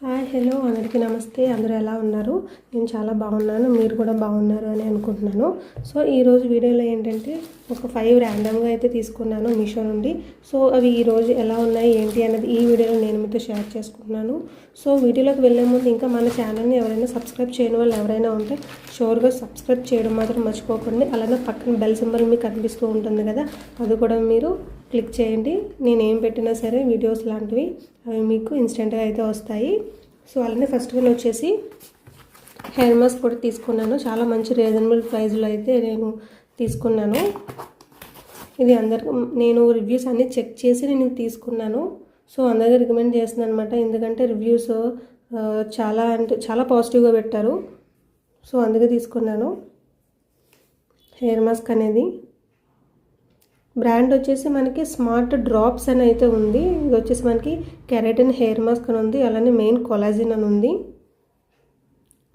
Hi hello అందరికీ నమస్తే. అందరూ ఎలా ఉన్నారు? నేను చాలా బాగున్నాను, మీరు కూడా బాగున్నారు అని అనుకుంటున్నాను. సో ఈరోజు వీడియోలో ఏంటంటే ఒక 5 ర్యాండమ్గా అయితే తీసుకున్నాను మీషో నుండి. సో అవి ఈరోజు ఎలా ఉన్నాయి ఏంటి అనేది ఈ వీడియోలో నేను మీతో షేర్ చేసుకుంటున్నాను. సో వీడియోలోకి వెళ్ళే ముందు ఇంకా మన ఛానల్ని ఎవరైనా సబ్స్క్రైబ్ చేయని వాళ్ళు ఎవరైనా ఉంటే షూర్గా సబ్స్క్రైబ్ చేయడం మాత్రం మర్చిపోకండి. అలానే పక్కన బెల్ సింబల్ మీకు కనిపిస్తూ ఉంటుంది కదా, అది కూడా మీరు క్లిక్ చేయండి. నేను ఏం పెట్టినా సరే వీడియోస్ లాంటివి అవి మీకు ఇన్స్టెంట్గా అయితే వస్తాయి. సో అలానే ఫస్ట్ వన్ వచ్చేసి హెయిర్ మాస్క్ కూడా తీసుకున్నాను. చాలా మంచి రీజనబుల్ ప్రైస్లో అయితే నేను తీసుకున్నాను. ఇది అందరికి నేను రివ్యూస్ అన్నీ చెక్ చేసి నేను తీసుకున్నాను. సో అందరికీ రికమెండ్ చేస్తున్నాను అనమాట, ఎందుకంటే రివ్యూస్ చాలా అంటే చాలా పాజిటివ్గా పెట్టారు. సో అందుకే తీసుకున్నాను. హెయిర్ మాస్క్ అనేది బ్రాండ్ వచ్చేసి మనకి స్మార్ట్ డ్రాప్స్ అని అయితే ఉంది. ఇది వచ్చేసి మనకి కెరాటిన్ హెయిర్ మాస్క్ అని ఉంది, అలానే మెయిన్ కొలాజిన్ అని ఉంది.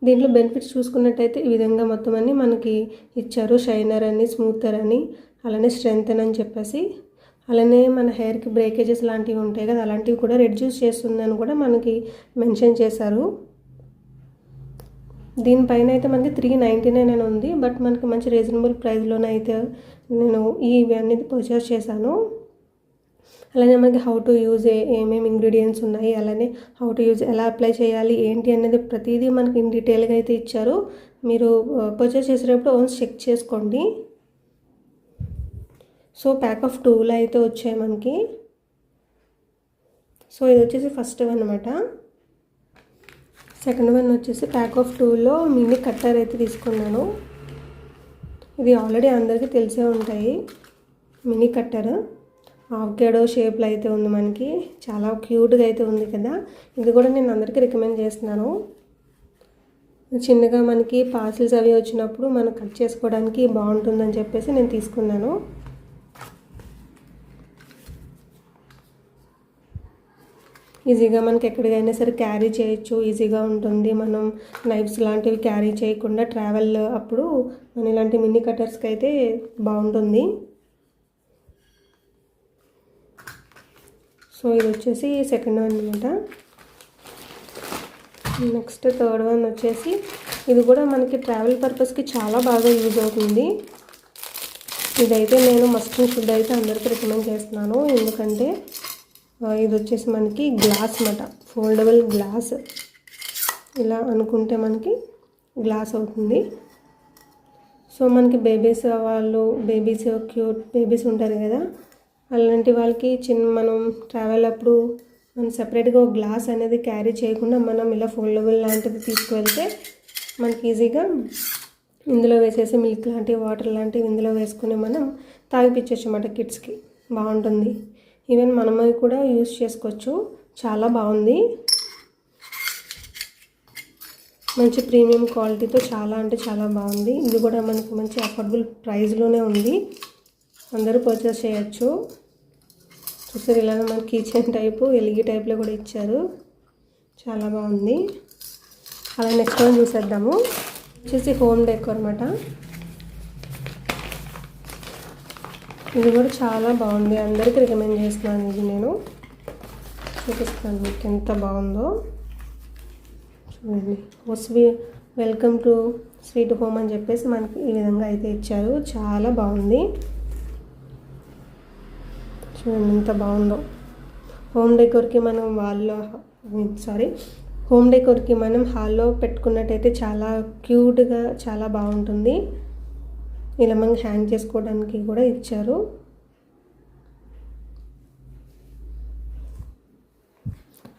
దీంట్లో బెనిఫిట్స్ చూసుకున్నట్టయితే ఈ విధంగా మొత్తం అన్ని మనకి ఇచ్చారు. షైనర్ అని, స్మూతర్ అని, అలానే స్ట్రెంగ్తెన్ అని చెప్పేసి, అలానే మన హెయిర్కి బ్రేకేజెస్ లాంటివి ఉంటాయి కదా, అలాంటివి కూడా రెడ్యూస్ చేస్తుందని కూడా మనకి మెన్షన్ చేశారు. దీనిపైన అయితే మనకి 399 అని ఉంది, బట్ మనకి మంచి రీజనబుల్ ప్రైస్లోనే అయితే నేను ఇవి అనేది పర్చేస్ చేశాను. అలానే మనకి హౌ టు యూజ్ ఏమేమి ఇంగ్రీడియంట్స్ ఉన్నాయి, అలానే హౌ టు యూజ్ ఎలా అప్లై చేయాలి ఏంటి అనేది ప్రతిదీ మనకి ఇన్ డీటెయిల్గా అయితే ఇచ్చారు. మీరు పర్చేస్ చేసేటప్పుడు ఓన్స్ చెక్ చేసుకోండి. సో ప్యాక్ ఆఫ్ 2 అయితే వచ్చాయి మనకి. సో ఇది వచ్చేసి ఫస్ట్ వన్ అనమాట. సెకండ్ వన్ వచ్చేసి ప్యాక్ ఆఫ్ 2లో మినీ కట్టర్ అయితే తీసుకున్నాను. ఇది ఆల్రెడీ అందరికీ తెలిసే ఉంటాయి. మినీ కట్టర్ ఆవకాడో షేప్లో అయితే ఉంది, మనకి చాలా క్యూట్గా అయితే ఉంది కదా. ఇది కూడా నేను అందరికీ రికమెండ్ చేస్తున్నాను. చిన్నగా మనకి పార్సిల్స్ అవి వచ్చినప్పుడు మనం కట్ చేసుకోవడానికి బాగుంటుందని చెప్పేసి నేను తీసుకున్నాను. ఈజీగా మనకి ఎక్కడికైనా సరే క్యారీ చేయొచ్చు, ఈజీగా ఉంటుంది. మనం నైఫ్స్ లాంటివి క్యారీ చేయకుండా ట్రావెల్ అప్పుడు మన ఇలాంటి మినీ కట్టర్స్కి అయితే బాగుంటుంది. సో ఇది వచ్చేసి సెకండ్ వన్ అనమాట. నెక్స్ట్ థర్డ్ వన్ వచ్చేసి ఇది కూడా మనకి ట్రావెల్ పర్పస్కి చాలా బాగా యూజ్ అవుతుంది. ఇదైతే నేను మస్ట్ అండ్ షుడ్ అయితే అందరికీ రికమెండ్ చేస్తున్నాను, ఎందుకంటే ఇది వచ్చేసి మనకి గ్లాస్ అన్నమాట, ఫోల్డబుల్ గ్లాస్. ఇలా అనుకుంటే మనకి గ్లాస్ అవుతుంది. సో మనకి బేబీస్ క్యూట్ బేబీస్ ఉంటారు కదా, అలాంటి వాళ్ళకి మనం ట్రావెల్ అప్పుడు మనం సెపరేట్గా ఒక గ్లాస్ అనేది క్యారీ చేయకుండా మనం ఇలా ఫోల్డబుల్ లాంటిది తీసుకువెళ్తే మనకి ఈజీగా ఇందులో వేసేసి మిల్క్ లాంటివి, వాటర్ లాంటివి ఇందులో వేసుకుని మనం తాగిపించవచ్చు అన్నమాట. కిడ్స్కి బాగుంటుంది. ఈవెన్ మనమవి కూడా యూజ్ చేసుకోవచ్చు. చాలా బాగుంది. మంచి ప్రీమియం క్వాలిటీతో చాలా అంటే చాలా బాగుంది. ఇది కూడా మనకి మంచి అఫోర్డబుల్ ప్రైస్లోనే ఉంది, అందరూ పర్చేస్ చేయొచ్చు. చూసారు, ఇలా మనకి కిచెన్ టైపు ఎల్ఈడి టైప్లో కూడా ఇచ్చారు, చాలా బాగుంది. అలా నెక్స్ట్ వన్ చూసేద్దాము. వచ్చేసి హోమ్ డెకోర్ అనమాట. ఇది కూడా చాలా బాగుంది, అందరికీ రికమెండ్ చేస్తున్నాను. ఇది నేను చూపిస్తాను మీకు ఎంత బాగుందో. చూడండి, వెల్కమ్ టు స్వీట్ హోమ్ అని చెప్పేసి మనకి ఈ విధంగా అయితే ఇచ్చారు. చాలా బాగుంది, చూడండి ఎంత బాగుందో. హోమ్ డెకోర్కి మనం హాల్లో పెట్టుకున్నట్టయితే చాలా క్యూట్గా చాలా బాగుంటుంది. ఇలా మనకి హ్యాంగ్ చేసుకోవడానికి కూడా ఇచ్చారు.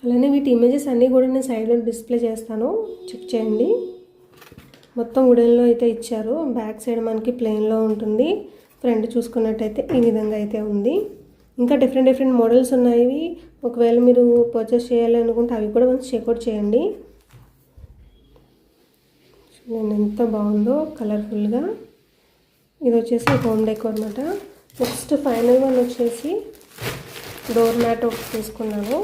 అలానే వీటి ఇమేజెస్ అన్నీ కూడా నేను సైడ్లో డిస్ప్లే చేస్తాను, చెక్ చేయండి. మొత్తం వుడెన్లో అయితే ఇచ్చారు. బ్యాక్ సైడ్ మనకి ప్లెయిన్లో ఉంటుంది. ఫ్రంట్ చూసుకున్నట్టయితే ఈ విధంగా అయితే ఉంది. ఇంకా డిఫరెంట్ మోడల్స్ ఉన్నాయి. ఒకవేళ మీరు పర్చేస్ చేయాలి అనుకుంటే అవి కూడా మనం చెక్అవుట్ చేయండి. చూడండి ఎంత బాగుందో కలర్ఫుల్గా. ఇది వచ్చేసి హోమ్ డెకోర్ అనమాట. నెక్స్ట్ ఫైనల్ వన్ వచ్చేసి డోర్ మ్యాట్ ఒకటి తీసుకున్నాను.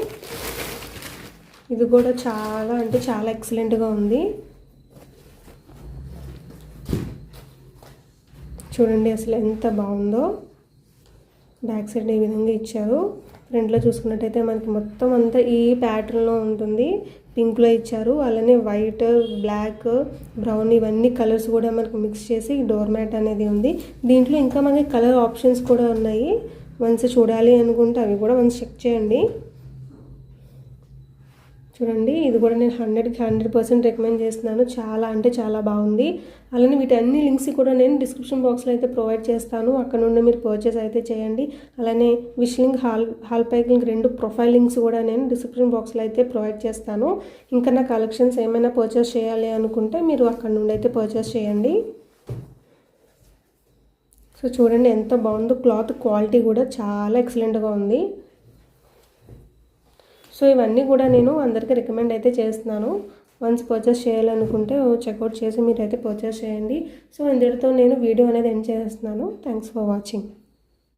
ఇది కూడా చాలా అంటే చాలా ఎక్సలెంట్గా ఉంది. చూడండి అసలు ఎంత బాగుందో. బ్యాక్ సైడ్ ఈ విధంగా ఇచ్చారు. ఫ్రంట్లో చూసుకున్నట్టయితే మనకి మొత్తం అంతా ఈ ప్యాటర్న్లో ఉంటుంది. పింక్లో ఇచ్చారు, అలానే వైట్, బ్లాక్, బ్రౌన్ ఇవన్నీ కలర్స్ కూడా మనకు మిక్స్ చేసి డోర్ మ్యాట్ అనేది ఉంది. దీంట్లో ఇంకా మనకి కలర్ ఆప్షన్స్ కూడా ఉన్నాయి. వన్స్ చూడాలి అనుకుంటే అవి కూడా వన్స్ చెక్ చేయండి. చూడండి, ఇది కూడా నేను 100కి 100% రికమెండ్ చేస్తున్నాను. చాలా అంటే చాలా బాగుంది. అలానే వీటన్ని లింక్స్ కూడా నేను డిస్క్రిప్షన్ బాక్స్లో అయితే ప్రొవైడ్ చేస్తాను. అక్కడ నుండి మీరు పర్చేస్ అయితే చేయండి. అలానే wish link, hall pack link 2 profile links కూడా నేను డిస్క్రిప్షన్ బాక్స్లో అయితే ప్రొవైడ్ చేస్తాను. ఇంకా నా కలెక్షన్స్ ఏమైనా పర్చేస్ చేయాలి అనుకుంటే మీరు అక్కడ నుండి అయితే పర్చేస్ చేయండి. సో చూడండి ఎంత బాగుందో, క్లాత్ క్వాలిటీ కూడా చాలా ఎక్సలెంట్గా ఉంది. సో ఇవన్నీ కూడా నేను అందరికీ రికమెండ్ అయితే చేస్తున్నాను. వన్స్ పర్చేస్ చేయాలనుకుంటే చెక్అవుట్ చేసి మీరైతే పర్చేస్ చేయండి. సో ఇందులో నేను వీడియో అనేది ఎండ్ చేస్తున్నాను. Thanks for watching.